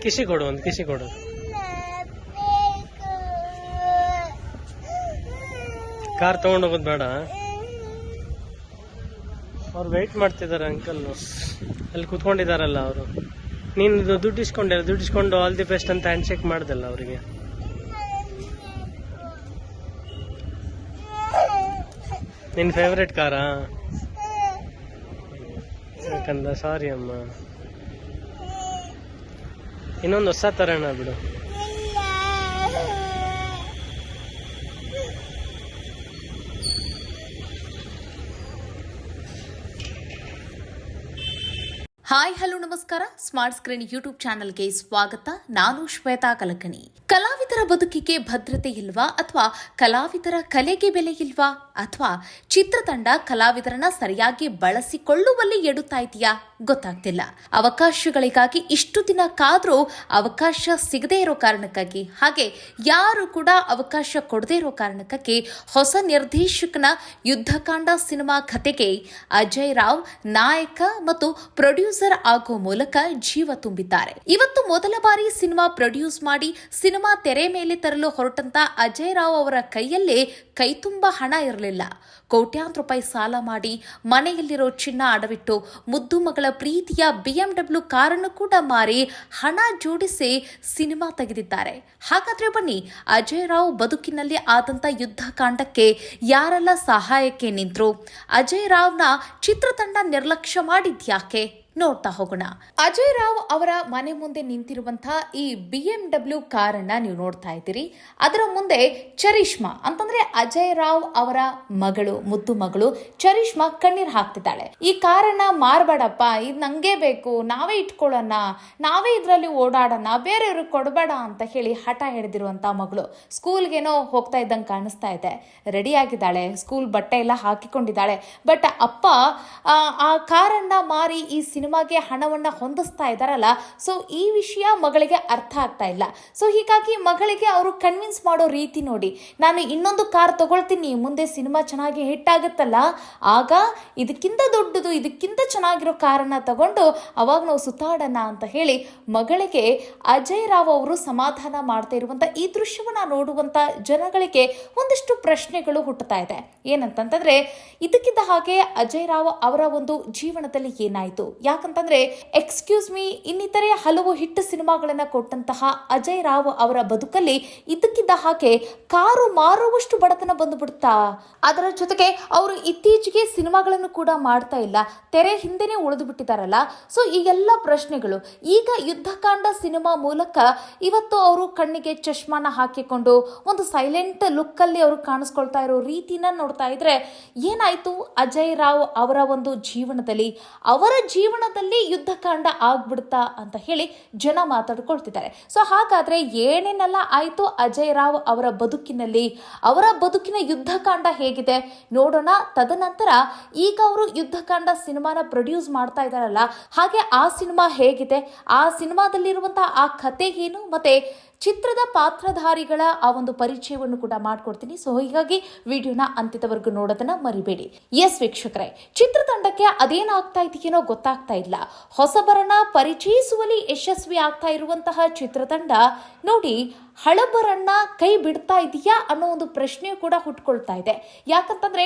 ಕಿಸಿ ಕೊಡು, ಒಂದು ಕಿಸಿ ಕೊಡು. ಕಾರ್ ತಗೊಂಡು ಹೋಗೋದು ಬೇಡ. ಅವ್ರು ವೆಯ್ಟ್ ಮಾಡ್ತಿದ್ದಾರೆ ಅಂಕಲ್, ಅಲ್ಲಿ ಕೂತ್ಕೊಂಡಿದ್ದಾರಲ್ಲ ಅವರು. ನೀನು ದುಡ್ಡಿಸ್ಕೊಂಡು ಆಲ್ ದಿ ಬೆಸ್ಟ್ ಅಂತ ಹ್ಯಾಂಡ್ ಶೇಕ್ ಮಾಡ್ದಲ್ಲ ಅವರಿಗೆ. ನಿನ್ನ ಫೇವ್ರೆಟ್ ಕಾರಾ? ಯಾಕಂದ ಸಾರಿ ಅಮ್ಮ, ಇನ್ನೊಂದು ಹೊಸ ತರೋಣ ಬಿಡು. ಹಾಯ್ ಹಲೋ ನಮಸ್ಕಾರ. ಸ್ಮಾರ್ಟ್ ಸ್ಕ್ರೀನ್ ಯೂಟ್ಯೂಬ್ ಚಾನೆಲ್ಗೆ ಸ್ವಾಗತ. ನಾನು ಶ್ವೇತಾ ಕಲಕಣಿ. ಕಲಾವಿದರ ಬದುಕಿಗೆ ಭದ್ರತೆ ಇಲ್ವಾ, ಅಥವಾ ಕಲಾವಿದರ ಕಲೆಗೆ ಬೆಲೆ ಇಲ್ವಾ, ಅಥವಾ ಚಿತ್ರತಂಡ ಕಲಾವಿದರನ್ನ ಸರಿಯಾಗಿ ಬಳಸಿಕೊಳ್ಳುವಲ್ಲಿ ಎಡುತ್ತಾ ಇದೆಯಾ ಗೊತ್ತಾಗ್ತಿಲ್ಲ. ಅವಕಾಶಗಳಿಗಾಗಿ ಇಷ್ಟು ದಿನ ಕಾದ್ರೂ ಅವಕಾಶ ಸಿಗದೇ ಇರೋ ಕಾರಣಕ್ಕಾಗಿ, ಹಾಗೆ ಯಾರು ಕೂಡ ಅವಕಾಶ ಕೊಡದೇ ಇರೋ ಕಾರಣಕ್ಕಾಗಿ ಹೊಸ ನಿರ್ದೇಶಕನ ಯುದ್ಧಕಾಂಡ ಸಿನಿಮಾ ಕಥೆಗೆ ಅಜಯ್ ರಾವ್ ನಾಯಕ ಮತ್ತು ಪ್ರೊಡ್ಯೂಸರ್ ಆಗೋ ಮೂಲಕ ಜೀವ ತುಂಬಿದ್ದಾರೆ. ಇವತ್ತು ಮೊದಲ ಬಾರಿ ಸಿನಿಮಾ ಪ್ರೊಡ್ಯೂಸ್ ಮಾಡಿ ಸಿನಿಮಾ ತೆರೆ ಮೇಲೆ ತರಲು ಹೊರಟಂತ ಅಜಯ್ ರಾವ್ ಅವರ ಕೈಯಲ್ಲೇ ಕೈತುಂಬ ಹಣ ಇರಲಿಲ್ಲ. ಕೋಟ್ಯಾಂತರ ರೂಪಾಯಿ ಸಾಲ ಮಾಡಿ ಮನೆಯಲ್ಲಿರೋ ಚಿನ್ನ ಅಡವಿಟ್ಟು ಮುದ್ದು ಮಗಳ ಪ್ರೀತಿಯ BMW ಕಾರನ್ನು ಕೂಡ ಮಾರಿ ಹಣ ಜೋಡಿಸಿ ಸಿನಿಮಾ ತೆಗೆದಿದ್ದಾರೆ. ಹಾಗಾದ್ರೆ ಬನ್ನಿ, ಅಜಯ್ ರಾವ್ ಬದುಕಿನಲ್ಲಿ ಆದಂತ ಯುದ್ಧ ಕಾಂಡಕ್ಕೆ ಯಾರೆಲ್ಲ ಸಹಾಯಕ್ಕೆ ನಿಂತರು, ಅಜಯ್ ರಾವ್ನ ಚಿತ್ರತಂಡ ನಿರ್ಲಕ್ಷ್ಯ ಮಾಡಿದ್ಯಾಕೆ ನೋಡ್ತಾ ಹೋಗೋಣ. ಅಜಯ್ ರಾವ್ ಅವರ ಮನೆ ಮುಂದೆ ನಿಂತಿರುವಂತಹ ಈ BMW ಕಾರನ್ನ ನೀವು ನೋಡ್ತಾ ಇದ್ದೀರಿ. ಅದರ ಮುಂದೆ ಚರಿಷ್ಮಾ ಅಂತಂದ್ರೆ ಅಜಯ್ ರಾವ್ ಅವರ ಮಗಳು, ಮುದ್ದು ಮಗಳು ಚರಿಷ್ಮಾ ಕಣ್ಣೀರ್ ಹಾಕ್ತಿದ್ದಾಳೆ. ಈ ಕಾರನ್ನ ಮಾರ್ಬೇಡಪ್ಪ, ಇದು ನಂಗೆ ಬೇಕು, ನಾವೇ ಇಟ್ಕೊಳ್ಳೋಣ, ನಾವೇ ಇದ್ರಲ್ಲಿ ಓಡಾಡೋಣ, ಬೇರೆಯವ್ರಿಗೆ ಕೊಡಬೇಡ ಅಂತ ಹೇಳಿ ಹಠ ಹಿಡಿದಿರುವಂತ ಮಗಳು. ಸ್ಕೂಲ್ಗೇನೋ ಹೋಗ್ತಾ ಇದ್ದಂಗೆ ಕಾಣಿಸ್ತಾ ಇದೆ, ರೆಡಿ ಆಗಿದ್ದಾಳೆ, ಸ್ಕೂಲ್ ಬಟ್ಟೆ ಎಲ್ಲ ಹಾಕಿಕೊಂಡಿದ್ದಾಳೆ. ಬಟ್ ಅಪ್ಪ ಆ ಕಾರನ್ನ ಮಾರಿ ಈ ಸಿನಿಮಾಗೆ ಹಣವನ್ನ ಹೊಂದಿಸ್ತಾ ಇದ್ದಾರಲ್ಲ, ಸೊ ಈ ವಿಷಯ ಮಗಳಿಗೆ ಅರ್ಥ ಆಗ್ತಾ ಇಲ್ಲ. ಸೊ ಹೀಗಾಗಿ ಮಗಳಿಗೆ ಅವರು ಕನ್ವಿನ್ಸ್ ಮಾಡೋ ರೀತಿ ನೋಡಿ, ನಾನು ಇನ್ನೊಂದು ಕಾರ್ ತಗೊಳ್ತೀನಿ, ಮುಂದೆ ಸಿನಿಮಾ ಚೆನ್ನಾಗಿ ಹಿಟ್ ಆಗುತ್ತಲ್ಲ, ಆಗ ಇದಕ್ಕಿಂತ ದೊಡ್ಡದು, ಇದಕ್ಕಿಂತ ಚೆನ್ನಾಗಿರೋ ಕಾರನ್ನ ತಗೊಂಡು ಅವಾಗ ನಾವು ಸುತ್ತಾಡೋಣ ಅಂತ ಹೇಳಿ ಮಗಳಿಗೆ ಅಜಯ್ ರಾವ್ ಅವರು ಸಮಾಧಾನ ಮಾಡ್ತಾ ಇರುವಂತ ಈ ದೃಶ್ಯವನ್ನ ನೋಡುವಂತ ಜನಗಳಿಗೆ ಒಂದಿಷ್ಟು ಪ್ರಶ್ನೆಗಳು ಹುಟ್ಟುತ್ತಾ ಇದೆ. ಏನಂತಂದ್ರೆ, ಇದಕ್ಕಿದ್ದ ಹಾಗೆ ಅಜಯ್ ರಾವ್ ಅವರ ಒಂದು ಜೀವನದಲ್ಲಿ ಏನಾಯ್ತು? ಯಾಕಂತಂದ್ರೆ ಎಕ್ಸ್ಕ್ಯೂಸ್ ಮೀ ಇನ್ನಿತರೆ ಹಲವು ಹಿಟ್ ಸಿನಿಮಾಗಳನ್ನ ಕೊಟ್ಟಂತಹ ಅಜಯ್ ರಾವ್ ಅವರ ಬದುಕಲ್ಲಿ ಇದಕ್ಕಿದ್ದ ಹಾಗೆ ಕಾರು ಮಾರುವಷ್ಟು ಬಡತನ ಬಂದುಬಿಡುತ್ತಾ? ಅದರ ಜೊತೆಗೆ ಅವರು ಇತ್ತೀಚೆಗೆ ಸಿನಿಮಾಗಳನ್ನು ಕೂಡ ಮಾಡ್ತಾ ಇಲ್ಲ, ತೆರೆ ಹಿಂದೆನೆ ಉಳಿದು ಬಿಟ್ಟಿದ್ದಾರಲ್ಲ. ಸೊ ಈ ಎಲ್ಲ ಪ್ರಶ್ನೆಗಳು ಈಗ ಯುದ್ಧಕಾಂಡ ಸಿನಿಮಾ ಮೂಲಕ ಇವತ್ತು ಅವರು ಕಣ್ಣಿಗೆ ಚಶ್ಮಾನ ಹಾಕಿಕೊಂಡು ಒಂದು ಸೈಲೆಂಟ್ ಲುಕ್ ಅಲ್ಲಿ ಅವರು ಕಾಣಿಸ್ಕೊಳ್ತಾ ಇರೋ ರೀತಿನ ನೋಡ್ತಾ ಇದ್ರೆ ಏನಾಯ್ತು ಅಜಯ್ ರಾವ್ ಅವರ ಒಂದು ಜೀವನದಲ್ಲಿ, ಅವರ ಜೀವನದಲ್ಲಿ ಯುದ್ಧಕಾಂಡ ಆಗ್ಬಿಡ್ತಾ ಅಂತ ಹೇಳಿ ಜನ ಮಾತಾಡ್ಕೊಳ್ತಿದ್ದಾರೆ. ಸೊ ಹಾಗಾದ್ರೆ ಏನೇನೆಲ್ಲ ಆಯ್ತು ಅಜಯ್ ರಾವ್ ಅವರ ಬದುಕಿನಲ್ಲಿ, ಅವರ ಬದುಕಿನ ಯುದ್ಧಕಾಂಡ ಹೇಗಿದೆ ನೋಡೋಣ. ತದನಂತರ ಈಗ ಅವರು ಯುದ್ಧಕಾಂಡ ಸಿನಿಮಾನ ಪ್ರೊಡ್ಯೂಸ್ ಮಾಡ್ತಾ ಇದ್ದಾರಲ್ಲ, ಹಾಗೆ ಆ ಸಿನಿಮಾ ಹೇಗಿದೆ, ಆ ಸಿನಿಮಾದಲ್ಲಿರುವಂತಹ ಆ ಕತೆ ಏನು, ಮತ್ತೆ ಚಿತ್ರದ ಪಾತ್ರಧಾರಿಗಳ ಆ ಒಂದು ಪರಿಚಯವನ್ನು ಕೂಡ ಮಾಡ್ಕೊಡ್ತೀನಿ. ಸೊ ಹೀಗಾಗಿ ವಿಡಿಯೋನ ಅಂತ್ಯದವರೆಗೂ ನೋಡೋದನ್ನ ಮರಿಬೇಡಿ. ಎಸ್ ವೀಕ್ಷಕರೇ, ಚಿತ್ರತಂಡಕ್ಕೆ ಅದೇನಾಗ್ತಾ ಇದೆಯೇನೋ ಗೊತ್ತಾಗ್ತಾ ಇಲ್ಲ. ಹೊಸಬರನ್ನ ಪರಿಚಯಿಸುವಲ್ಲಿ ಯಶಸ್ವಿ ಆಗ್ತಾ ಇರುವಂತಹ ಚಿತ್ರತಂಡ ನೋಡಿ ಹಳಬರನ್ನ ಕೈ ಬಿಡ್ತಾ ಇದೆಯಾ ಅನ್ನೋ ಒಂದು ಪ್ರಶ್ನೆ ಕೂಡ ಹುಟ್ಕೊಳ್ತಾ ಇದೆ. ಯಾಕಂತಂದ್ರೆ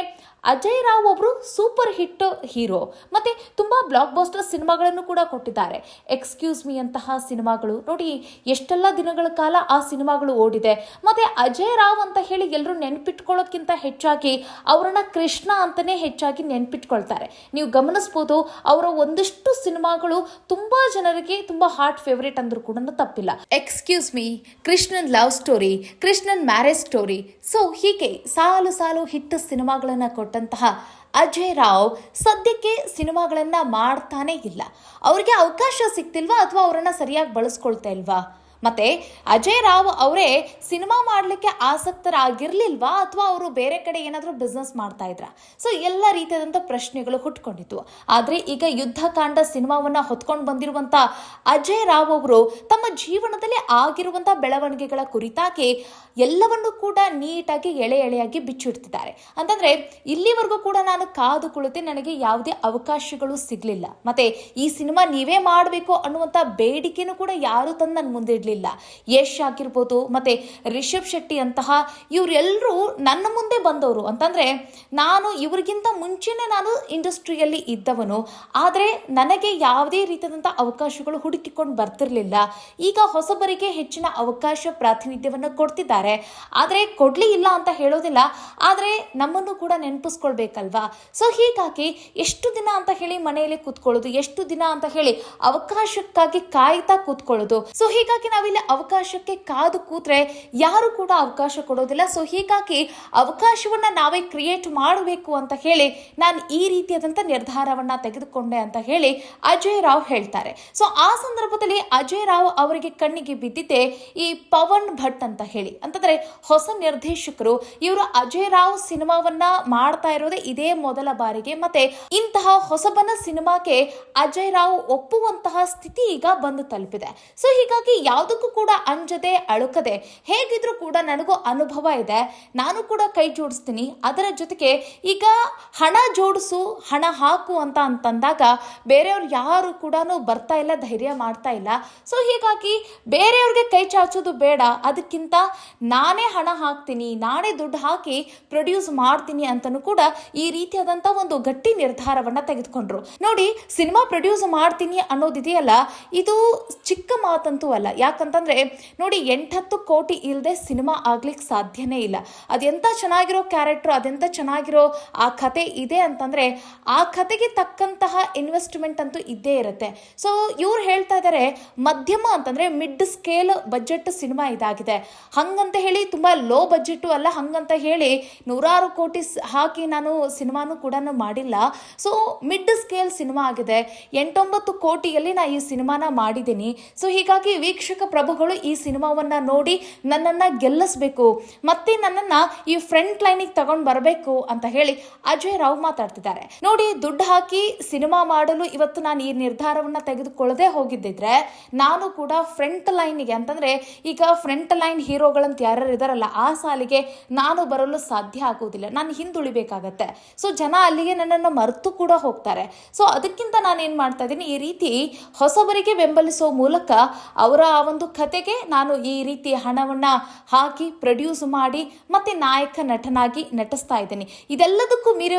ಅಜಯ್ ರಾವ್ ಅವರು ಸೂಪರ್ ಹಿಟ್ ಹೀರೋ, ಮತ್ತೆ ತುಂಬಾ ಬ್ಲಾಕ್ ಬಸ್ಟರ್ ಸಿನಿಮಾಗಳನ್ನು ಕೂಡ ಕೊಟ್ಟಿದ್ದಾರೆ. ಎಕ್ಸ್ಕ್ಯೂಸ್ ಮೀ ಅಂತಹ ಸಿನಿಮಾಗಳು ನೋಡಿ ಎಷ್ಟೆಲ್ಲ ದಿನಗಳ ಕಾಲ ಆ ಸಿನಿಮಾಗಳು ಓಡಿದೆ. ಮತ್ತೆ ಅಜಯ್ ರಾವ್ ಅಂತ ಹೇಳಿ ಎಲ್ಲರೂ ನೆನ್ಪಿಟ್ಕೊಳ್ಳೋಕ್ಕಿಂತ ಹೆಚ್ಚಾಗಿ ಅವರನ್ನ ಕೃಷ್ಣ ಅಂತಾನೆ ಹೆಚ್ಚಾಗಿ ನೆನ್ಪಿಟ್ಕೊಳ್ತಾರೆ. ನೀವು ಗಮನಿಸಬಹುದು, ಅವರ ಒಂದಿಷ್ಟು ಸಿನಿಮಾಗಳು ತುಂಬಾ ಜನರಿಗೆ ತುಂಬಾ ಹಾರ್ಟ್ ಫೇವರೇಟ್ ಅಂದ್ರೂ ಕೂಡ ತಪ್ಪಿಲ್ಲ. Excuse me, Krishnan love story, Krishnan marriage story, so ಹೀಗೆ ಸಾಲು ಸಾಲು ಹಿಟ್ ಸಿನಿಮಾಗಳನ್ನ ಕೊಟ್ಟಂತಹ ಅಜಯ್ ರಾವ್ ಸದ್ಯಕ್ಕೆ ಸಿನಿಮಾಗಳನ್ನ ಮಾಡ್ತಾನೆ ಇಲ್ಲ. ಅವರಿಗೆ ಅವಕಾಶ ಸಿಗ್ತಿಲ್ವಾ, ಅಥವಾ ಅವರನ್ನ ಸರಿಯಾಗಿ ಬಳಸ್ಕೊಳ್ತಾ ಇಲ್ವಾ? ಮತ್ತೆ ಅಜಯ್ ರಾವ್ ಅವರೇ ಸಿನಿಮಾ ಮಾಡಲಿಕ್ಕೆ ಆಸಕ್ತರಾಗಿರ್ಲಿಲ್ವಾ ಅಥವಾ ಅವರು ಬೇರೆ ಕಡೆ ಏನಾದರೂ ಬಿಸ್ನೆಸ್ ಮಾಡ್ತಾ ಇದ್ರ? ಸೊ ಎಲ್ಲ ರೀತಿಯಾದಂಥ ಪ್ರಶ್ನೆಗಳು ಹುಟ್ಕೊಂಡಿತ್ತು. ಆದರೆ ಈಗ ಯುದ್ಧಕಾಂಡ ಸಿನಿಮಾವನ್ನ ಹೊತ್ಕೊಂಡು ಬಂದಿರುವಂತ ಅಜಯ್ ರಾವ್ ಅವರು ತಮ್ಮ ಜೀವನದಲ್ಲಿ ಆಗಿರುವಂತ ಬೆಳವಣಿಗೆಗಳ ಕುರಿತಾಗಿ ಎಲ್ಲವನ್ನೂ ಕೂಡ ನೀಟಾಗಿ ಎಳೆಯಾಗಿ ಬಿಚ್ಚಿಡ್ತಿದ್ದಾರೆ. ಅಂತಂದ್ರೆ ಇಲ್ಲಿವರೆಗೂ ಕೂಡ ನಾನು ಕಾದು ಕುಳಿತೆ ನನಗೆ ಯಾವುದೇ ಅವಕಾಶಗಳು ಸಿಗ್ಲಿಲ್ಲ, ಮತ್ತೆ ಈ ಸಿನಿಮಾ ನೀವೇ ಮಾಡಬೇಕು ಅನ್ನುವಂತ ಬೇಡಿಕೆನೂ ಕೂಡ ಯಾರು ತಂದು ನನ್ನ ಮುಂದೆ ಇಡ್ಲಿಲ್ಲ. ಯಶ್ ಆಗಿರ್ಬೋದು ಮತ್ತೆ ರಿಷಬ್ ಶೆಟ್ಟಿ ಅಂತಹ ಇವರೆಲ್ಲರೂ ನನ್ನ ಮುಂದೆ ಬಂದವರು. ಅಂತಂದ್ರೆ ನಾನು ಇವರಿಗಿಂತ ಮುಂಚೆನೆ ನಾನು ಇಂಡಸ್ಟ್ರಿಯಲ್ಲಿ ಇದ್ದವನು, ಆದರೆ ನನಗೆ ಯಾವುದೇ ರೀತಿಯಾದಂಥ ಅವಕಾಶಗಳು ಹುಡುಕಿಕೊಂಡು ಬರ್ತಿರ್ಲಿಲ್ಲ. ಈಗ ಹೊಸಬರಿಗೆ ಹೆಚ್ಚಿನ ಅವಕಾಶ ಪ್ರಾತಿನಿಧ್ಯವನ್ನು ಕೊಡ್ತಿದ್ದಾರೆ, ಆದರೆ ಕೊಡ್ಲಿ ಇಲ್ಲ ಅಂತ ಹೇಳೋದಿಲ್ಲ, ಆದರೆ ನಮ್ಮನ್ನು ಕೂಡ ನೆನಪಿಸ್ಕೊಳ್ಬೇಕಲ್ವಾ. ಸೊ ಹೀಗಾಗಿ ಎಷ್ಟು ದಿನ ಅಂತ ಹೇಳಿ ಮನೆಯಲ್ಲಿ ಕೂತ್ಕೊಳ್ಳೋದು, ಎಷ್ಟು ದಿನ ಅಂತ ಹೇಳಿ ಅವಕಾಶಕ್ಕಾಗಿ ಕಾಯ್ತಾ ಕೂತ್ಕೊಳ್ಳೋದು. ಸೊ ಹೀಗಾಗಿ ನಾವಿಲ್ಲಿ ಅವಕಾಶಕ್ಕೆ ಕಾದು ಕೂತ್ರೆ ಯಾರು ಕೂಡ ಅವಕಾಶ ಕೊಡೋದಿಲ್ಲ. ಸೊ ಹೀಗಾಗಿ ಅವಕಾಶವನ್ನ ನಾವೇ ಕ್ರಿಯೇಟ್ ಮಾಡಬೇಕು ಅಂತ ಹೇಳಿ ನಾನು ಈ ರೀತಿಯಾದಂಥ ನಿರ್ಧಾರವನ್ನ ತೆಗೆದುಕೊಂಡೆ ಅಂತ ಹೇಳಿ ಅಜಯ್ ರಾವ್ ಹೇಳ್ತಾರೆ. ಸೊ ಆ ಸಂದರ್ಭದಲ್ಲಿ ಅಜಯ್ ರಾವ್ ಅವರಿಗೆ ಕಣ್ಣಿಗೆ ಬಿದ್ದಿದ್ದೆ ಈ ಪವನ್ ಭಟ್ ಅಂತ ಹೇಳಿ. ಅಂತಂದ್ರೆ ಹೊಸ ನಿರ್ದೇಶಕರು ಇವರು ಅಜಯ್ ರಾವ್ ಸಿನಿಮಾವನ್ನ ಮಾಡ್ತಾ ಇರೋದೇ ಇದೇ ಮೊದಲ ಬಾರಿಗೆ. ಮತ್ತೆ ಇಂತಹ ಹೊಸಬನ ಸಿನಿಮಾಕ್ಕೆ ಅಜಯ್ ರಾವ್ ಒಪ್ಪುವಂತಹ ಸ್ಥಿತಿ ಈಗ ಬಂದು ತಲುಪಿದೆ. ಸೊ ಹೀಗಾಗಿ ಯಾವುದಕ್ಕೂ ಕೂಡ ಅಂಜದೆ ಅಳುಕದೆ ಹೇಗಿದ್ರು ಕೂಡ ನನಗೂ ಅನುಭವ ಇದೆ, ನಾನು ಕೂಡ ಕೈ ಜೋಡಿಸ್ತೀನಿ. ಅದರ ಜೊತೆಗೆ ಈಗ ಹಣ ಜೋಡಿಸು ಹಣ ಹಾಕು ಅಂತಂದಾಗ ಬೇರೆಯವ್ರು ಯಾರು ಕೂಡ ಬರ್ತಾ ಇಲ್ಲ, ಧೈರ್ಯ ಮಾಡ್ತಾ ಇಲ್ಲ. ಸೊ ಹೀಗಾಗಿ ಬೇರೆಯವ್ರಿಗೆ ಕೈ ಚಾಚೋದು ಬೇಡ, ಅದಕ್ಕಿಂತ ನಾನೇ ಹಣ ಹಾಕ್ತೀನಿ, ನಾನೇ ದುಡ್ಡು ಹಾಕಿ ಪ್ರೊಡ್ಯೂಸ್ ಮಾಡ್ತೀನಿ ಅಂತನೂ ಕೂಡ ಈ ರೀತಿಯಾದಂಥ ಒಂದು ಗಟ್ಟಿ ನಿರ್ಧಾರವನ್ನ ತೆಗೆದುಕೊಂಡ್ರು. ನೋಡಿ, ಸಿನಿಮಾ ಪ್ರೊಡ್ಯೂಸ್ ಮಾಡ್ತೀನಿ ಅನ್ನೋದಿದೆಯಲ್ಲ, ಇದು ಚಿಕ್ಕ ಮಾತಂತೂ ಅಲ್ಲ. ಯಾಕಂತಂದ್ರೆ ನೋಡಿ, 8-10 ಕೋಟಿ ಇಲ್ಲದೆ ಸಿನಿಮಾ ಆಗ್ಲಿಕ್ಕೆ ಸಾಧ್ಯನೇ ಇಲ್ಲ. ಅದೆಂತ ಚೆನ್ನಾಗಿರೋ ಕ್ಯಾರೆಕ್ಟರ್, ಅದೆಂತ ಚೆನ್ನಾಗಿರೋ ಆ ಕತೆ ಇದೆ ಅಂತಂದ್ರೆ ಆ ಕತೆಗೆ ತಕ್ಕಂತಹ ಇನ್ವೆಸ್ಟ್ಮೆಂಟ್ ಅಂತೂ ಇದ್ದೇ ಇರುತ್ತೆ. ಸೊ ಇವ್ರು ಹೇಳ್ತಾ ಇದ್ದಾರೆ ಮಧ್ಯಮ ಅಂತಂದ್ರೆ ಮಿಡ್ ಸ್ಕೇಲ್ ಬಜೆಟ್ ಸಿನಿಮಾ ಇದಾಗಿದೆ, ಹಂಗಂತ ಹೇಳಿ ತುಂಬಾ ಲೋ ಬಜೆಟ್ ಅಲ್ಲ, ಹಂಗಂತ ಹೇಳಿ 100 ಕೋಟಿ ಹಾಕಿ ನಾನು ಸಿನಿಮಾನು ಕೂಡ ಮಾಡಿಲ್ಲ. ಸೊ ಮಿಡ್ ಸ್ಕೇಲ್ ಸಿನಿಮಾ ಆಗಿದೆ, 8-9 ಕೋಟಿಯಲ್ಲಿ ನಾ ಈ ಸಿನಿಮಾನ ಮಾಡಿದ್ದೀನಿ. ಸೊ ಹೀಗಾಗಿ ವೀಕ್ಷಕ ಪ್ರಭುಗಳು ಈ ಸಿನಿಮಾವನ್ನ ನೋಡಿ ನನ್ನನ್ನ ಗೆಲ್ಲಿಸಬೇಕು, ಮತ್ತೆ ನನ್ನನ್ನ ಈ ಫ್ರಂಟ್ ಲೈನಿಗೆ ತಗೊಂಡು ಬರಬೇಕು ಅಂತ ಹೇಳಿ ಅಜಯ್ ರಾವ್ ಮಾತಾಡ್ತಿದ್ದಾರೆ. ನೋಡಿ, ದುಡ್ಡು ಹಾಕಿ ಸಿನಿಮಾ ಮಾಡಲು ಇವತ್ತು ನಾನು ಈ ನಿರ್ಧಾರವನ್ನ ತೆಗೆದುಕೊಳ್ಳದೆ ಹೋಗಿದ್ದಿದ್ರೆ ನಾನು ಕೂಡ ಫ್ರಂಟ್ ಲೈನ್ಗೆ, ಅಂತಂದ್ರೆ ಈಗ ಫ್ರಂಟ್ ಲೈನ್ ಹೀರೋಗಳಂತ ಯಾರು ಇದಾರಲ್ಲ ಆ ಸಾಲಿಗೆ ನಾನು ಬರಲು ಸಾಧ್ಯ ಆಗುವುದಿಲ್ಲ, ನಾನು ಹಿಂದುಳಿಬೇಕಾಗತ್ತೆ. ಸೊ ಜನ ಅಲ್ಲಿಗೆ ನನ್ನನ್ನು ಮರೆತು ಕೂಡ ಹೋಗ್ತಾರೆ. ಸೊ ಅದಕ್ಕಿಂತ ನಾನು ಏನ್ ಮಾಡ್ತಾ ಇದ್ದೀನಿ, ಈ ರೀತಿ ಹೊಸಬರಿಗೆ ಬೆಂಬಲಿಸೋ ಮೂಲಕ ಅವರ ಆ ಒಂದು ಕತೆಗೆ ನಾನು ಈ ರೀತಿ ಹಣವನ್ನ ಹಾಕಿ ಪ್ರೊಡ್ಯೂಸ್ ಮಾಡಿ ಮತ್ತೆ ನಾಯಕ ನಟನಾಗಿ ನಟಿಸ್ತಾ ಇದ್ದೀನಿ. ಇದೆಲ್ಲದಕ್ಕೂ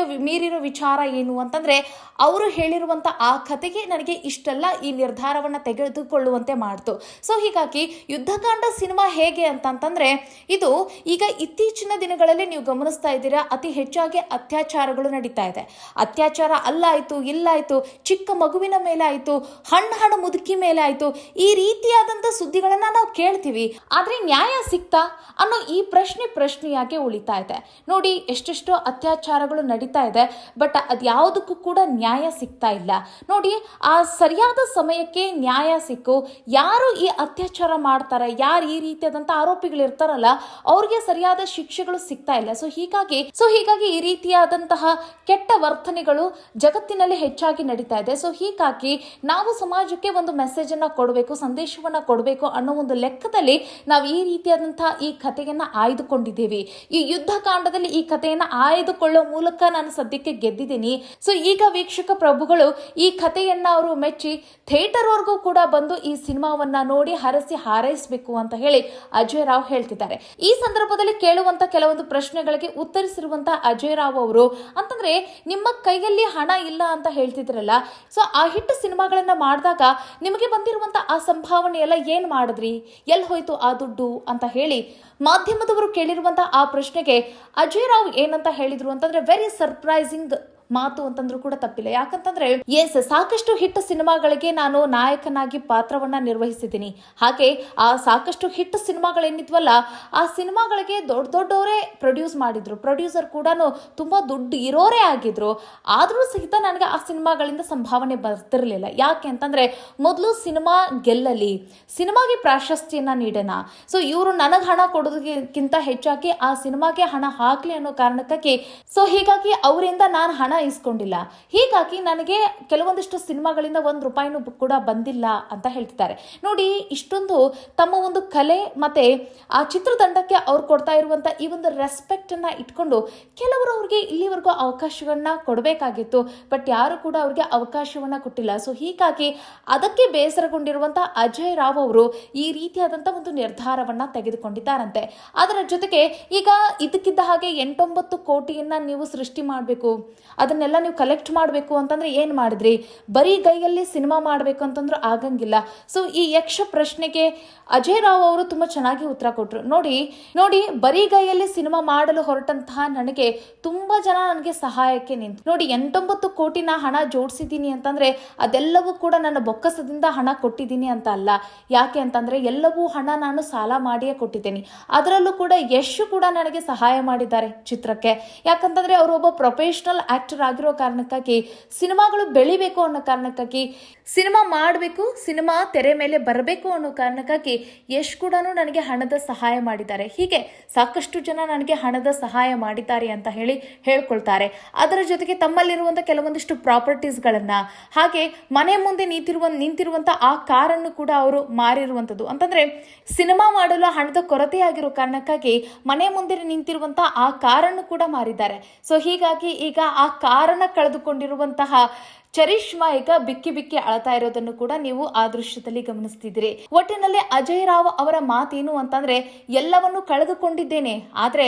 ಮೀರಿರೋ ವಿಚಾರ ಏನು ಅಂತಂದ್ರೆ ಅವರು ಹೇಳಿರುವಂತ ಆ ಕತೆಗೆ ನನಗೆ ಇಷ್ಟೆಲ್ಲ ಈ ನಿರ್ಧಾರವನ್ನ ತೆಗೆದುಕೊಳ್ಳುವಂತೆ ಮಾಡ್ತು. ಸೊ ಹೀಗಾಗಿ ಯುದ್ಧಕಾಂಡ ಸಿನಿಮಾ ಹೇಗೆ ಅಂತಂದ್ರೆ ಇದು ಈಗ ಇತ್ತೀಚಿನ ದಿನಗಳಲ್ಲಿ ನೀವು ಗಮನಿಸ್ತಾ ಇದ್ದೀರಾ, ಅತಿ ಹೆಚ್ಚಾಗಿ ಅತ್ಯಾಚಾರಗಳು ನಡೀತಾ ಇದೆ. ಅತ್ಯಾಚಾರ ಅಲ್ಲಾಯ್ತು ಇಲ್ಲಾಯ್ತು, ಚಿಕ್ಕ ಮಗುವಿನ ಮೇಲೆ ಆಯ್ತು, ಹಣ್ಣು ಮುದುಕಿ ಮೇಲೆ ಆಯ್ತು, ಈ ರೀತಿಯಾದಂತ ಸುದ್ದಿಗಳನ್ನ ನಾವು ಕೇಳ್ತೀವಿ. ಆದ್ರೆ ನ್ಯಾಯ ಸಿಗ್ತಾ ಅನ್ನೋ ಈ ಪ್ರಶ್ನೆಯಾಗಿ ಉಳಿತಾ ಇದೆ. ನೋಡಿ, ಎಷ್ಟೆಷ್ಟೋ ಅತ್ಯಾಚಾರಗಳು ನಡೀತಾ ಇದೆ, ಬಟ್ ಅದ್ಯಾವುದಕ್ಕೂ ಕೂಡ ನ್ಯಾಯ ಸಿಗ್ತಾ ಇಲ್ಲ. ನೋಡಿ, ಆ ಸರಿಯಾದ ಸಮಯಕ್ಕೆ ನ್ಯಾಯ ಸಿಕ್ಕು ಯಾರು ಈ ಅತ್ಯಾಚಾರ ಮಾಡ್ತಾರೆ, ಯಾರು ಈ ರೀತಿಯಾದಂತ ಆರೋಪಿಗಳು ಇರ್ತಾರಲ್ಲ ಅವ್ರಿಗೆ ಸರಿಯಾದ ಶಿಕ್ಷೆಗಳು ಸಿಗ್ತಾ ಇಲ್ಲ. ಸೊ ಹೀಗಾಗಿ ಈ ರೀತಿಯಾದಂತಹ ಕೆಟ್ಟ ವರ್ತನೆಗಳು ಜಗತ್ತಿನಲ್ಲಿ ಹೆಚ್ಚಾಗಿ ನಡೀತಾ ಇದೆ. ಸೊ ಹೀಗಾಗಿ ನಾವು ಸಮಾಜಕ್ಕೆ ಒಂದು ಮೆಸೇಜ್ ಅನ್ನ ಕೊಡಬೇಕು, ಸಂದೇಶವನ್ನ ಕೊಡಬೇಕು ಅನ್ನೋ ಒಂದು ಲೆಕ್ಕದಲ್ಲಿ ನಾವು ಈ ರೀತಿಯಾದಂತಹ ಈ ಕಥೆಯನ್ನ ಆಯ್ದುಕೊಂಡಿದ್ದೇವೆ. ಈ ಯುದ್ಧ ಕಾಂಡದಲ್ಲಿ ಈ ಕಥೆಯನ್ನ ಆಯ್ದುಕೊಳ್ಳೋ ಮೂಲಕ ನಾನು ಸದ್ಯಕ್ಕೆ ಗೆದ್ದಿದ್ದೀನಿ. ಸೊ ಈಗ ವೀಕ್ಷಕ ಪ್ರಭುಗಳು ಈ ಕಥೆಯನ್ನ ಅವರು ಮೆಚ್ಚಿ ಥಿಯೇಟರ್ ವರ್ಗೂ ಕೂಡ ಬಂದು ಈ ಸಿನಿಮಾವನ್ನ ನೋಡಿ ಹರಸಿ ಹಾರೈಸಬೇಕು ಅಂತ ಹೇಳಿ ಅಜಯ್ ರಾವ್ ಹೇಳ್ತಿದ್ದಾರೆ. ಈ ಸಂದರ್ಭದಲ್ಲಿ ಕೇಳುವಂತ ಕೆಲವೊಂದು ಪ್ರಶ್ನೆಗಳಿಗೆ ಉತ್ತರಿಸಿರುವಂತ ಅಜಯ್ ರಾವ್ ಅವರು, ಅಂತಂದ್ರೆ ನಿಮ್ಮ ಕೈಯಲ್ಲಿ ಹಣ ಇಲ್ಲ ಅಂತ ಹೇಳ್ತಿದ್ರಲ್ಲ, ಸೊ ಆ ಹಿಟ್ ಸಿನಿಮಾಗಳನ್ನ ಮಾಡಿದಾಗ ನಿಮಗೆ ಬಂದಿರುವಂತ ಆ ಸಂಭಾವನೆ ಎಲ್ಲ ಏನ್ ಮಾಡಿದ್ರಿ, ಎಲ್ಲಿ ಹೋಯ್ತು ಆ ದುಡ್ಡು ಅಂತ ಹೇಳಿ ಮಾಧ್ಯಮದವರು ಕೇಳಿರುವಂತ ಆ ಪ್ರಶ್ನೆಗೆ ಅಜಯ್ ರಾವ್ ಏನಂತ ಹೇಳಿದ್ರು ಅಂತಂದ್ರೆ ವೆರಿ ಸರ್ಪ್ರೈಸಿಂಗ್ ಮಾತು ಅಂತಂದ್ರೂ ಕೂಡ ತಪ್ಪಿಲ್ಲ. ಯಾಕಂತಂದ್ರೆ ಸಾಕಷ್ಟು ಹಿಟ್ ಸಿನಿಮಾಗಳಿಗೆ ನಾನು ನಾಯಕನಾಗಿ ಪಾತ್ರವನ್ನ ನಿರ್ವಹಿಸಿದ್ದೀನಿ. ಹಾಗೆ ಆ ಸಾಕಷ್ಟು ಹಿಟ್ ಸಿನಿಮಾಗಳೇನಿದ್ವಲ್ಲ, ಆ ಸಿನಿಮಾಗಳಿಗೆ ದೊಡ್ಡವರೇ ಪ್ರೊಡ್ಯೂಸ್ ಮಾಡಿದ್ರು, ಪ್ರೊಡ್ಯೂಸರ್ ಕೂಡ ತುಂಬಾ ದುಡ್ಡು ಇರೋರೇ ಆಗಿದ್ರು. ಆದ್ರೂ ಸಹಿತ ನನಗೆ ಆ ಸಿನಿಮಾಗಳಿಂದ ಸಂಭಾವನೆ ಬರ್ತಿರ್ಲಿಲ್ಲ. ಯಾಕೆ ಅಂತಂದ್ರೆ ಮೊದಲು ಸಿನಿಮಾ ಗೆಲ್ಲಲಿ, ಸಿನಿಮಾಗೆ ಪ್ರಾಶಸ್ತ್ಯನ ನೀಡೋಣ, ಸೊ ಇವರು ನನಗೆ ಹಣ ಕೊಡೋದಕ್ಕಿಂತ ಹೆಚ್ಚಾಗಿ ಆ ಸಿನಿಮಾಗೆ ಹಣ ಹಾಕ್ಲಿ ಅನ್ನೋ ಕಾರಣಕ್ಕಾಗಿ, ಸೊ ಹೀಗಾಗಿ ಅವರಿಂದ ನಾನು ಹಣ ಇಸ್ಕೊಂಡಿಲ್ಲ. ಹೀಗಾಗಿ ನನಗೆ ಕೆಲವೊಂದಿಷ್ಟು ಸಿನಿಮಾಗಳಿಂದ ₹1 ಕೂಡ ಬಂದಿಲ್ಲ ಅಂತ ಹೇಳ್ತಿದ್ದಾರೆ. ನೋಡಿ, ಇಷ್ಟೊಂದು ತಮ್ಮ ಒಂದು ಕಲೆ ಮತ್ತೆ ಆ ಚಿತ್ರತಂಡಕ್ಕೆ ಅವ್ರು ಕೊಡ್ತಾ ಇರುವಂತ ಈ ಒಂದು ರೆಸ್ಪೆಕ್ಟ್ ಅನ್ನ ಇಟ್ಕೊಂಡು ಕೆಲವರು ಅವ್ರಿಗೆ ಇಲ್ಲಿವರೆಗೂ ಅವಕಾಶವನ್ನ ಕೊಡಬೇಕಾಗಿತ್ತು, ಬಟ್ ಯಾರು ಕೂಡ ಅವ್ರಿಗೆ ಅವಕಾಶವನ್ನ ಕೊಟ್ಟಿಲ್ಲ. ಸೊ ಹೀಗಾಗಿ ಅದಕ್ಕೆ ಬೇಸರಗೊಂಡಿರುವಂತಹ ಅಜಯ್ ರಾವ್ ಅವರು ಈ ರೀತಿಯಾದಂತಹ ಒಂದು ನಿರ್ಧಾರವನ್ನ ತೆಗೆದುಕೊಂಡಿದ್ದಾರಂತೆ. ಅದರ ಜೊತೆಗೆ ಈಗ ಇದಕ್ಕಿದ್ದ ಹಾಗೆ 8-9 ಕೋಟಿಯನ್ನ ನೀವು ಸೃಷ್ಟಿ ಮಾಡಬೇಕು, ಅದನ್ನೆಲ್ಲ ನೀವು ಕಲೆಕ್ಟ್ ಮಾಡಬೇಕು ಅಂತಂದ್ರೆ ಏನ್ ಮಾಡಿದ್ರಿ? ಬರೀ ಗೈಯಲ್ಲಿ ಸಿನಿಮಾ ಮಾಡಬೇಕು ಅಂತಂದ್ರೆ ಆಗಂಗಿಲ್ಲ. ಸೊ ಈ ಯಕ್ಷ ಪ್ರಶ್ನೆಗೆ ಅಜಯ್ ರಾವ್ ಅವರು ತುಂಬಾ ಚೆನ್ನಾಗಿ ಉತ್ತರ ಕೊಟ್ರು. ನೋಡಿ ಬರೀ ಗೈಯಲ್ಲಿ ಸಿನಿಮಾ ಮಾಡಲು ಹೊರಟಂತಹ ನನಗೆ ತುಂಬಾ ಜನ ನನಗೆ ಸಹಾಯಕ್ಕೆ ನಿಂತು. ನೋಡಿ, 8-9 ಕೋಟಿನ ಹಣ ಜೋಡಿಸಿದ್ದೀನಿ ಅಂತಂದ್ರೆ ಅದೆಲ್ಲವೂ ಕೂಡ ನನ್ನ ಬೊಕ್ಕಸದಿಂದ ಹಣ ಕೊಟ್ಟಿದ್ದೀನಿ ಅಂತ ಅಲ್ಲ. ಯಾಕೆ ಅಂತಂದ್ರೆ ಎಲ್ಲವೂ ಹಣ ನಾನು ಸಾಲ ಮಾಡಿಯೇ ಕೊಟ್ಟಿದ್ದೀನಿ. ಅದರಲ್ಲೂ ಕೂಡ ಯಶ್ ಕೂಡ ನನಗೆ ಸಹಾಯ ಮಾಡಿದ್ದಾರೆ ಚಿತ್ರಕ್ಕೆ. ಯಾಕಂತಂದ್ರೆ ಅವರು ಒಬ್ಬ ಪ್ರೊಫೆಷನಲ್ ಆಕ್ಟರ್ ಆಗಿರೋ ಕಾರಣಕ್ಕಾಗಿ, ಸಿನಿಮಾಗಳು ಬೆಳಿಬೇಕು ಅನ್ನೋ ಕಾರಣಕ್ಕಾಗಿ, ಸಿನಿಮಾ ಮಾಡಬೇಕು, ಸಿನಿಮಾ ತೆರೆ ಮೇಲೆ ಬರಬೇಕು ಅನ್ನೋ ಕಾರಣಕ್ಕಾಗಿ ಯಶ್ ಕೂಡ ನನಗೆ ಹಣದ ಸಹಾಯ ಮಾಡಿದ್ದಾರೆ. ಹೀಗೆ ಸಾಕಷ್ಟು ಜನ ನನಗೆ ಹಣದ ಸಹಾಯ ಮಾಡಿದ್ದಾರೆ ಅಂತ ಹೇಳ್ಕೊಳ್ತಾರೆ. ಅದರ ಜೊತೆಗೆ ತಮ್ಮಲ್ಲಿರುವಂತಹ ಕೆಲವೊಂದಿಷ್ಟು ಪ್ರಾಪರ್ಟೀಸ್ಗಳನ್ನ, ಹಾಗೆ ಮನೆ ಮುಂದೆ ನಿಂತಿರುವಂತ ಆ ಕಾರನ್ನು ಕೂಡ ಅವರು ಮಾರಿರುವಂತದ್ದು. ಅಂತಂದ್ರೆ ಸಿನಿಮಾ ಮಾಡಲು ಹಣದ ಕೊರತೆ ಆಗಿರೋ ಕಾರಣಕ್ಕಾಗಿ ಮನೆ ಮುಂದೆ ನಿಂತಿರುವಂತಹ ಆ ಕಾರನ್ನು ಕೂಡ ಮಾರಿದ್ದಾರೆ. ಸೊ ಹೀಗಾಗಿ ಈಗ ಆ ಕಾರನ್ನ ಕಳೆದುಕೊಂಡಿರುವಂತಹ ಚರಿಷ್ಮಾ ಈಗ ಬಿಕ್ಕಿ ಅಳ್ತಾ ಇರೋದನ್ನು ಕೂಡ ನೀವು ಆ ದೃಶ್ಯದಲ್ಲಿ ಗಮನಿಸ್ತಿದ್ದೀರಿ. ಒಟ್ಟಿನಲ್ಲಿ ಅಜಯ್ ರಾವ್ ಅವರ ಮಾತೇನು ಅಂತಂದ್ರೆ, ಎಲ್ಲವನ್ನು ಕಳೆದುಕೊಂಡಿದ್ದೇನೆ, ಆದ್ರೆ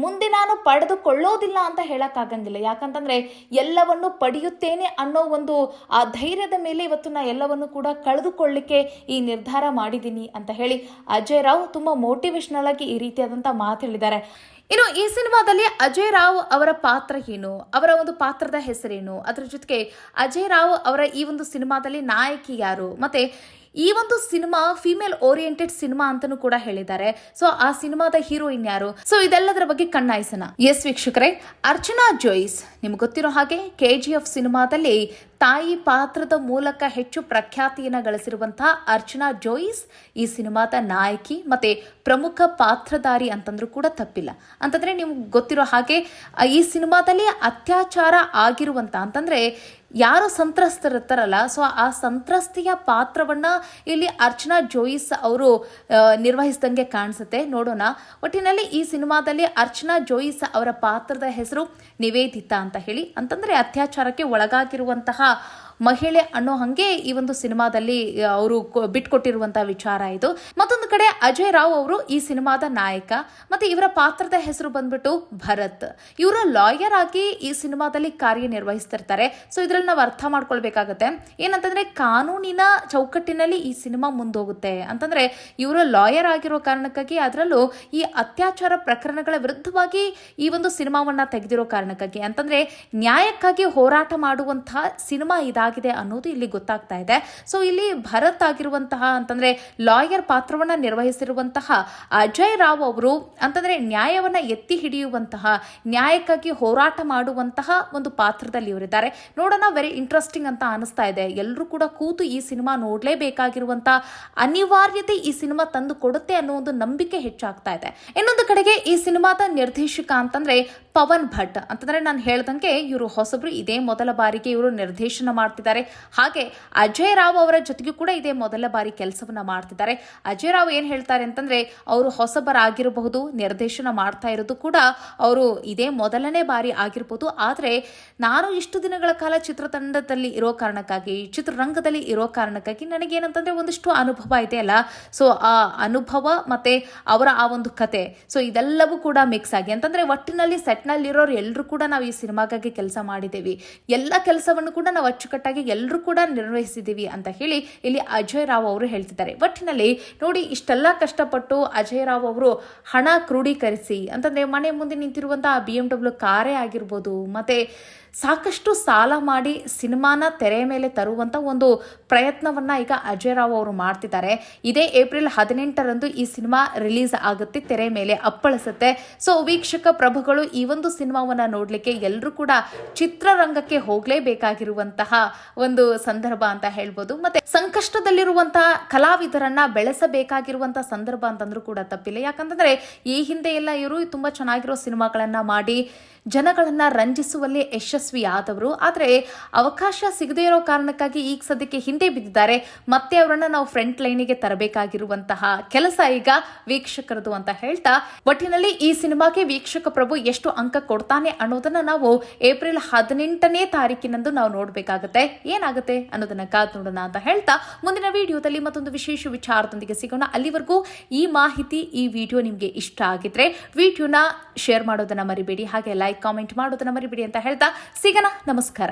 ಮುಂದೆ ನಾನು ಪಡೆದುಕೊಳ್ಳೋದಿಲ್ಲ ಅಂತ ಹೇಳಕ್ ಆಗಂಗಿಲ್ಲ. ಯಾಕಂತಂದ್ರೆ ಎಲ್ಲವನ್ನು ಪಡೆಯುತ್ತೇನೆ ಅನ್ನೋ ಒಂದು ಆ ಧೈರ್ಯದ ಮೇಲೆ ಇವತ್ತು ನಾ ಎಲ್ಲವನ್ನು ಕೂಡ ಕಳೆದುಕೊಳ್ಳಿಕ್ಕೆ ಈ ನಿರ್ಧಾರ ಮಾಡಿದ್ದೀನಿ ಅಂತ ಹೇಳಿ ಅಜಯ್ ರಾವ್ ತುಂಬಾ ಮೋಟಿವೇಶನಲ್ ಆಗಿ ಈ ರೀತಿಯಾದಂತ ಮಾತು ಹೇಳಿದ್ದಾರೆ. ಇನ್ನು ಈ ಸಿನಿಮಾದಲ್ಲಿ ಅಜಯ್ ರಾವ್ ಅವರ ಪಾತ್ರ ಏನು, ಅವರ ಒಂದು ಪಾತ್ರದ ಹೆಸರೇನು, ಅದರ ಜೊತೆಗೆ ಅಜಯ್ ರಾವ್ ಅವರ ಈ ಒಂದು ಸಿನಿಮಾದಲ್ಲಿ ನಾಯಕಿ ಯಾರು, ಮತ್ತೆ ಈ ಒಂದು ಸಿನಿಮಾ ಫಿಮೇಲ್ ಓರಿಯೆಂಟೆಡ್ ಸಿನಿಮಾ ಅಂತಾನೂ ಕೂಡ ಹೇಳಿದ್ದಾರೆ. ಸೊ ಆ ಸಿನಿಮಾದ ಹೀರೋಯಿನ್ ಯಾರು, ಸೊ ಇದೆಲ್ಲದರ ಬಗ್ಗೆ ಕಣ್ಣಾಯಿಸೋಣ. ಎಸ್ ವೀಕ್ಷಕರೇ, ಅರ್ಚನಾ ಜೋಯಿಸ್ ನಿಮ್ಗೆ ಗೊತ್ತಿರೋ ಹಾಗೆ KGF ಸಿನಿಮಾದಲ್ಲಿ ತಾಯಿ ಪಾತ್ರದ ಮೂಲಕ ಹೆಚ್ಚು ಪ್ರಖ್ಯಾತಿಯನ್ನು ಗಳಿಸಿರುವಂತಹ ಅರ್ಚನಾ ಜೋಯಿಸ್ ಈ ಸಿನಿಮಾದ ನಾಯಕಿ ಮತ್ತೆ ಪ್ರಮುಖ ಪಾತ್ರಧಾರಿ ಅಂತಂದ್ರೂ ಕೂಡ ತಪ್ಪಿಲ್ಲ. ಅಂತಂದ್ರೆ ನಿಮ್ಗೆ ಗೊತ್ತಿರೋ ಹಾಗೆ ಈ ಸಿನಿಮಾದಲ್ಲಿ ಅತ್ಯಾಚಾರ ಆಗಿರುವಂತ, ಅಂತಂದ್ರೆ ಯಾರು ಸಂತ್ರಸ್ತರಿರ್ತಾರಲ್ಲ, ಸೊ ಆ ಸಂತ್ರಸ್ತೆಯ ಪಾತ್ರವನ್ನ ಇಲ್ಲಿ ಅರ್ಚನಾ ಜೋಯಿಸ್ ಅವರು ನಿರ್ವಹಿಸಿದಂಗೆ ಕಾಣಿಸುತ್ತೆ. ನೋಡೋಣ. ಒಟ್ಟಿನಲ್ಲಿ ಈ ಸಿನಿಮಾದಲ್ಲಿ ಅರ್ಚನಾ ಜೋಯಿಸ್ ಅವರ ಪಾತ್ರದ ಹೆಸರು ನಿವೇದಿತಾ ಅಂತ ಹೇಳಿ. ಅಂತಂದ್ರೆ ಅತ್ಯಾಚಾರಕ್ಕೆ ಒಳಗಾಗಿರುವಂತಹ ಮಹಿಳೆ ಅನ್ನೋ ಹಂಗೆ ಈ ಒಂದು ಸಿನಿಮಾದಲ್ಲಿ ಅವರು ಬಿಟ್ಕೊಟ್ಟಿರುವಂತಹ ವಿಚಾರ ಇದು. ಮತ್ತೊಂದು ಕಡೆ ಅಜಯ್ ರಾವ್ ಅವರು ಈ ಸಿನಿಮಾದ ನಾಯಕ, ಮತ್ತೆ ಇವರ ಪಾತ್ರದ ಹೆಸರು ಬಂದ್ಬಿಟ್ಟು ಭರತ್. ಇವರು ಲಾಯರ್ ಆಗಿ ಈ ಸಿನಿಮಾದಲ್ಲಿ ಕಾರ್ಯನಿರ್ವಹಿಸ್ತಿರ್ತಾರೆ. ಸೊ ಇದ್ರಲ್ಲಿ ನಾವು ಅರ್ಥ ಮಾಡ್ಕೊಳ್ಬೇಕಾಗತ್ತೆ ಏನಂತಂದ್ರೆ, ಕಾನೂನಿನ ಚೌಕಟ್ಟಿನಲ್ಲಿ ಈ ಸಿನಿಮಾ ಮುಂದೋಗುತ್ತೆ. ಅಂತಂದ್ರೆ ಇವರು ಲಾಯರ್ ಆಗಿರೋ ಕಾರಣಕ್ಕಾಗಿ, ಅದರಲ್ಲೂ ಈ ಅತ್ಯಾಚಾರ ಪ್ರಕರಣಗಳ ವಿರುದ್ಧವಾಗಿ ಈ ಒಂದು ಸಿನಿಮಾವನ್ನ ತೆಗೆದಿರೋ ಕಾರಣಕ್ಕಾಗಿ, ಅಂತಂದ್ರೆ ನ್ಯಾಯಕ್ಕಾಗಿ ಹೋರಾಟ ಮಾಡುವಂತಹ ಸಿನಿಮಾ ಇದಾಗಿದೆ ಅನ್ನೋದು ಇಲ್ಲಿ ಗೊತ್ತಾಗ್ತಾ ಇದೆ. ಸೊ ಇಲ್ಲಿ ಭರತ್ ಆಗಿರುವಂತಹ, ಅಂತಂದ್ರೆ ಲಾಯರ್ ಪಾತ್ರವನ್ನ ನಿರ್ವಹಿಸಿರುವಂತಹ ಅಜಯ್ ರಾವ್ ಅವರು, ಅಂತಂದ್ರೆ ನ್ಯಾಯವನ್ನ ಎತ್ತಿ ಹಿಡಿಯುವಂತಹ, ನ್ಯಾಯಕ್ಕಾಗಿ ಹೋರಾಟ ಮಾಡುವಂತಹ ಒಂದು ಪಾತ್ರದಲ್ಲಿ ಇವರಿದ್ದಾರೆ. ನೋಡೋಣ, ವೆರಿ ಇಂಟ್ರೆಸ್ಟಿಂಗ್ ಅಂತ ಅನಿಸ್ತಾ ಇದೆ. ಎಲ್ಲರೂ ಕೂಡ ಕೂತು ಈ ಸಿನಿಮಾ ನೋಡ್ಲೇಬೇಕಾಗಿರುವಂತಹ ಅನಿವಾರ್ಯತೆ ಈ ಸಿನಿಮಾ ತಂದು ಕೊಡುತ್ತೆ ಅನ್ನೋ ಒಂದು ನಂಬಿಕೆ ಹೆಚ್ಚಾಗ್ತಾ ಇದೆ. ಇನ್ನೊಂದು ಕಡೆಗೆ ಈ ಸಿನಿಮಾದ ನಿರ್ದೇಶಕ ಅಂತಂದ್ರೆ ಪವನ್ ಭಟ್. ಅಂತಂದ್ರೆ ನಾನು ಹೇಳ್ದಂಗೆ ಇವರು ಹೊಸಬ್ರು, ಇದೇ ಮೊದಲ ಬಾರಿಗೆ ಇವರು ನಿರ್ದೇಶನ ಮಾಡ್ತಿದ್ದಾರೆ. ಹಾಗೆ ಅಜಯ್ ರಾವ್ ಅವರ ಜೊತೆಗೂ ಕೂಡ ಇದೇ ಮೊದಲ ಬಾರಿ ಕೆಲಸವನ್ನ ಮಾಡ್ತಿದ್ದಾರೆ. ಅಜಯ್ ರಾವ್ ಏನ್ ಹೇಳ್ತಾರೆ ಅಂತಂದ್ರೆ, ಅವರು ಹೊಸಬರಾಗಿರಬಹುದು, ನಿರ್ದೇಶನ ಮಾಡ್ತಾ ಇರೋದು ಕೂಡ ಅವರು ಇದೇ ಮೊದಲನೇ ಬಾರಿ ಆಗಿರ್ಬೋದು. ಆದ್ರೆ ನಾನು ಇಷ್ಟು ದಿನಗಳ ಕಾಲ ಚಿತ್ರತಂಡದಲ್ಲಿ ಇರೋ ಕಾರಣಕ್ಕಾಗಿ, ಚಿತ್ರರಂಗದಲ್ಲಿ ಇರೋ ಕಾರಣಕ್ಕಾಗಿ ನನಗೇನಂತಂದ್ರೆ ಒಂದಿಷ್ಟು ಅನುಭವ ಇದೆ ಅಲ್ಲ, ಸೊ ಆ ಅನುಭವ ಮತ್ತೆ ಅವರ ಆ ಒಂದು ಕತೆ, ಸೊ ಇದೆಲ್ಲವೂ ಕೂಡ ಮಿಕ್ಸ್ ಆಗಿ, ಅಂತಂದ್ರೆ ಒಟ್ಟಿನಲ್ಲಿ ಸೆಟ್ನಲ್ಲಿ ಇರೋರು ಎಲ್ಲರೂ ಕೂಡ ನಾವು ಈ ಸಿನಿಮಾಗಾಗಿ ಕೆಲಸ ಮಾಡಿದ್ದೇವೆ, ಎಲ್ಲ ಕೆಲಸವನ್ನು ಕೂಡ ನಾವು ಅಚ್ಚುಕಟ್ಟಾಗಿ ಎಲ್ಲರೂ ಕೂಡ ನಿರ್ವಹಿಸಿದ್ದೀವಿ ಅಂತ ಹೇಳಿ ಇಲ್ಲಿ ಅಜಯ್ ರಾವ್ ಅವರು ಹೇಳ್ತಿದ್ದಾರೆ. ಒಟ್ಟಿನಲ್ಲಿ ನೋಡಿ, ಇಷ್ಟೆಲ್ಲ ಕಷ್ಟಪಟ್ಟು ಅಜಯ್ ರಾವ್ ಅವರು ಹಣ ಕ್ರೋಢೀಕರಿಸಿ, ಅಂತಂದ್ರೆ ಮನೆ ಮುಂದೆ ನಿಂತಿರುವಂತಹ BMW ಕಾರೇ ಆಗಿರ್ಬೋದು, ಮತ್ತೆ ಸಾಕಷ್ಟು ಸಾಲ ಮಾಡಿ ಸಿನಿಮಾನ ತೆರೆ ಮೇಲೆ ತರುವಂತ ಒಂದು ಪ್ರಯತ್ನವನ್ನ ಈಗ ಅಜಯ್ ರಾವ್ ಅವರು ಮಾಡ್ತಿದ್ದಾರೆ. ಇದೇ ಏಪ್ರಿಲ್ 18ರಂದು ಈ ಸಿನಿಮಾ ರಿಲೀಸ್ ಆಗುತ್ತೆ, ತೆರೆ ಮೇಲೆ ಅಪ್ಪಳಿಸುತ್ತೆ. ಸೊ ವೀಕ್ಷಕ ಪ್ರಭುಗಳು ಈ ಒಂದು ಸಿನಿಮಾವನ್ನ ನೋಡ್ಲಿಕ್ಕೆ ಎಲ್ಲರೂ ಕೂಡ ಚಿತ್ರರಂಗಕ್ಕೆ ಹೋಗ್ಲೇಬೇಕಾಗಿರುವಂತಹ ಒಂದು ಸಂದರ್ಭ ಅಂತ ಹೇಳ್ಬೋದು. ಮತ್ತೆ ಸಂಕಷ್ಟದಲ್ಲಿರುವಂತಹ ಕಲಾವಿದರನ್ನ ಬೆಳೆಸಬೇಕಾಗಿರುವಂತಹ ಸಂದರ್ಭ ಅಂತಂದ್ರೂ ಕೂಡ ತಪ್ಪಿಲ್ಲ. ಯಾಕಂತಂದ್ರೆ ಈ ಹಿಂದೆ ಎಲ್ಲ ಇವರು ತುಂಬಾ ಚೆನ್ನಾಗಿರೋ ಸಿನಿಮಾಗಳನ್ನ ಮಾಡಿ ಜನಗಳನ್ನ ರಂಜಿಸುವಲ್ಲಿ ಯಶಸ್ವಿಯಾದವರು. ಆದರೆ ಅವಕಾಶ ಸಿಗದೇ ಇರೋ ಕಾರಣಕ್ಕಾಗಿ ಈಗ ಸದ್ಯಕ್ಕೆ ಹಿಂದೆ ಬಿದ್ದಿದ್ದಾರೆ. ಮತ್ತೆ ಅವರನ್ನ ನಾವು ಫ್ರಂಟ್ ಲೈನಿಗೆ ತರಬೇಕಾಗಿರುವಂತಹ ಕೆಲಸ ಈಗ ವೀಕ್ಷಕರದು ಅಂತ ಹೇಳ್ತಾ, ಒಟ್ಟಿನಲ್ಲಿ ಈ ಸಿನಿಮಾಗೆ ವೀಕ್ಷಕ ಪ್ರಭು ಎಷ್ಟು ಅಂಕ ಕೊಡ್ತಾನೆ ಅನ್ನೋದನ್ನ ನಾವು ಏಪ್ರಿಲ್ 18ನೇ ತಾರೀಕಿನಂದು ನಾವು ನೋಡ್ಬೇಕಾಗತ್ತೆ. ಏನಾಗುತ್ತೆ ಅನ್ನೋದನ್ನ ಕಾದ್ ನೋಡೋಣ ಅಂತ ಹೇಳ್ತಾ, ಮುಂದಿನ ವಿಡಿಯೋದಲ್ಲಿ ಮತ್ತೊಂದು ವಿಶೇಷ ವಿಚಾರದೊಂದಿಗೆ ಸಿಗೋಣ. ಅಲ್ಲಿವರೆಗೂ ಈ ಮಾಹಿತಿ, ಈ ವಿಡಿಯೋ ನಿಮ್ಗೆ ಇಷ್ಟ ಆಗಿದ್ರೆ ವಿಡಿಯೋನ ಶೇರ್ ಮಾಡೋದನ್ನ ಮರಿಬೇಡಿ, ಹಾಗೆ ಲೈಕ್ ಕಾಮೆಂಟ್ ಮಾಡೋದನ್ನ ಮರಿಬೇಡಿ ಅಂತ ಹೇಳ್ತಾ ಸಿಗೋಣ. ನಮಸ್ಕಾರ.